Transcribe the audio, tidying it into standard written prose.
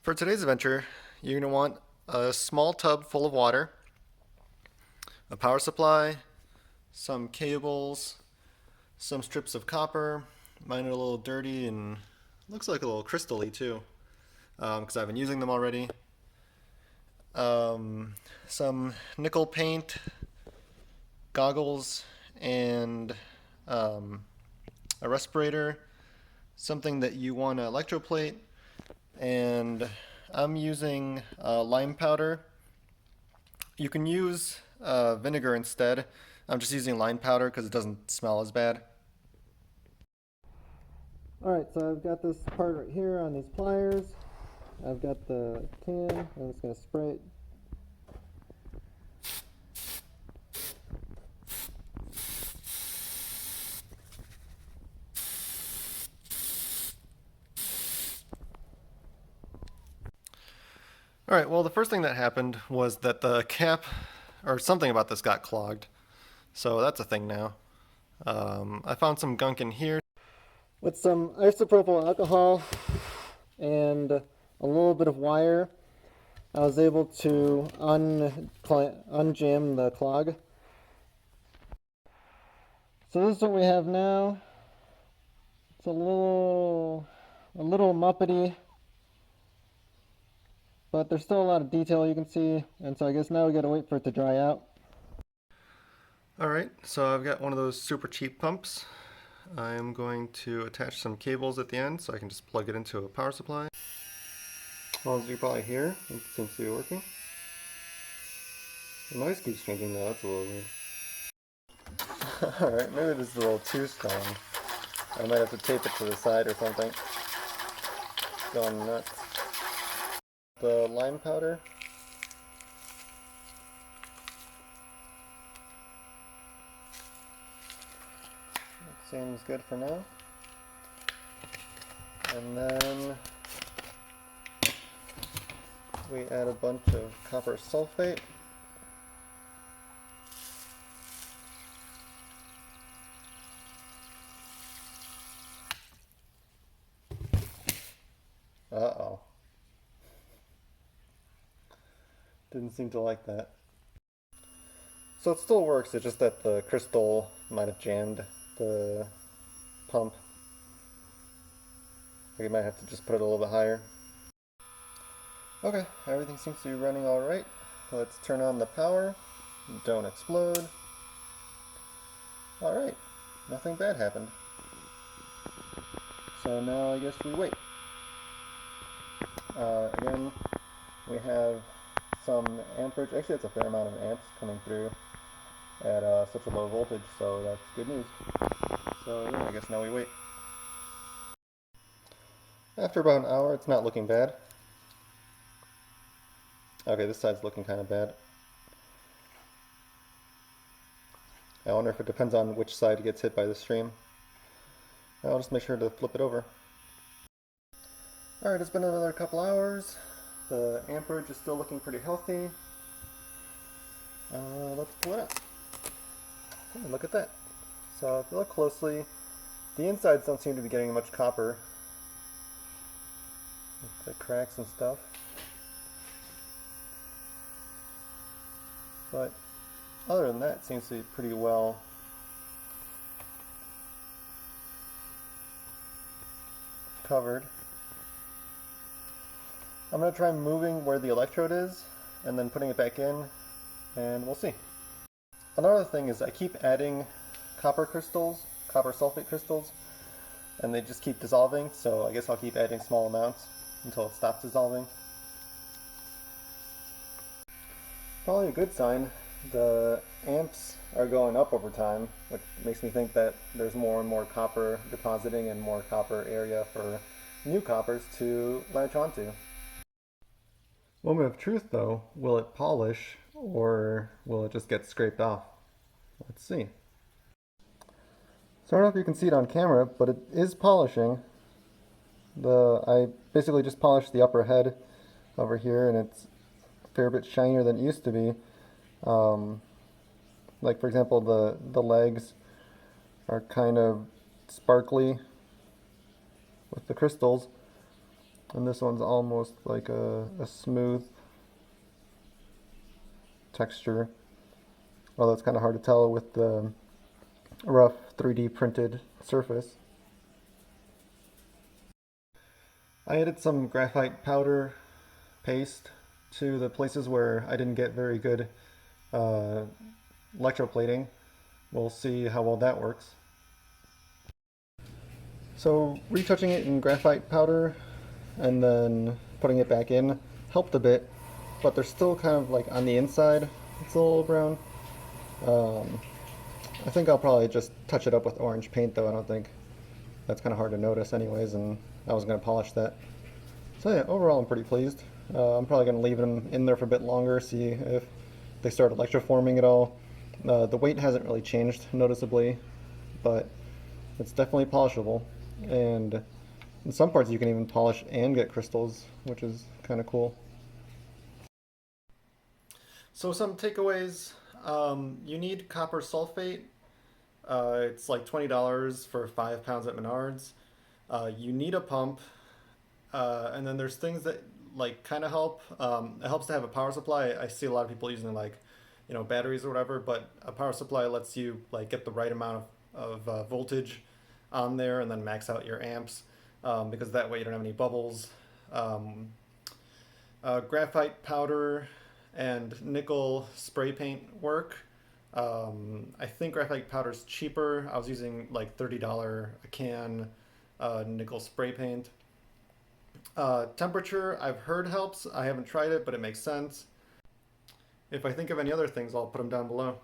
For today's adventure, you're going to want a small tub full of water, a power supply, some cables, some strips of copper. Mine are a little dirty and looks like a little crystal-y too, because I've been using them already. Some nickel paint, goggles, and a respirator, something that you want to electroplate, and I'm using lime powder. You can use vinegar instead. I'm just using lime powder because it doesn't smell as bad. Alright, so I've got this part right here on these pliers. I've got the can. I'm just going to spray it. All right, well, the first thing that happened was that the cap, or something about this, got clogged. So that's a thing now. I found some gunk in here. With some isopropyl alcohol and a little bit of wire, I was able to unjam the clog. So this is what we have now. It's a little muppety, but there's still a lot of detail you can see, and so I guess now we gotta wait for it to dry out. All right, so I've got one of those super cheap pumps. I am going to attach some cables at the end so I can just plug it into a power supply. Well, as you can probably hear, it seems to be working. The noise keeps changing though, that's a little weird. Alright, maybe this is a little too strong. I might have to tape it to the side or something. It's going nuts. The lime powder. That seems good for now. And then we add a bunch of copper sulfate. Uh-oh. Didn't seem to like that. So it still works, it's just that the crystal might have jammed the pump. We might have to just put it a little bit higher. Okay, everything seems to be running alright. Let's turn on the power. Don't explode. Alright, nothing bad happened. So now I guess we wait. Again, we have some amperage. Actually, it's a fair amount of amps coming through at such a low voltage, so that's good news. So yeah, I guess now we wait. After about an hour, it's not looking bad. Okay, this side's looking kind of bad. I wonder if it depends on which side gets hit by the stream. I'll just make sure to flip it over. Alright, it's been another couple hours. The amperage is still looking pretty healthy. Let's pull it out. Oh, look at that. So if you look closely, the insides don't seem to be getting much copper. The cracks and stuff. But other than that, it seems to be pretty well covered. I'm going to try moving where the electrode is and then putting it back in, and we'll see. Another thing is I keep adding copper sulfate crystals, and they just keep dissolving, so I guess I'll keep adding small amounts until it stops dissolving. Probably a good sign. The amps are going up over time, which makes me think that there's more and more copper depositing and more copper area for new coppers to latch onto. Moment of truth though, will it polish or will it just get scraped off? Let's see. So I don't know if you can see it on camera, but it is polishing. I basically just polished the upper head over here, and it's a fair bit shinier than it used to be. Like for example, the legs are kind of sparkly with the crystals. And this one's almost like a smooth texture. Although it's kind of hard to tell with the rough 3D printed surface. I added some graphite powder paste to the places where I didn't get very good uh, electroplating. We'll see how well that works. So retouching it in graphite powder and then putting it back in helped a bit, but they're still kind of like on the inside. It's a little brown. I think I'll probably just touch it up with orange paint though. I don't think that's kind of hard to notice anyways, and I was going to polish that. So yeah, overall I'm pretty pleased. I'm probably going to leave them in there for a bit longer, see if they start electroforming at all. The weight hasn't really changed noticeably, but it's definitely polishable. And in some parts you can even polish and get crystals, which is kind of cool. So some takeaways. You need copper sulfate. It's like $20 for 5 pounds at Menards. You need a pump. And then there's things that like kind of help. It helps to have a power supply. I see a lot of people using like, batteries or whatever, but a power supply lets you like get the right amount of voltage on there and then max out your amps, because that way you don't have any bubbles. Um, Graphite powder and nickel spray paint work. I think graphite powder is cheaper. I was using like $30 a can nickel spray paint. Temperature, I've heard helps. I haven't tried it, but it makes sense. If I think of any other things, I'll put them down below.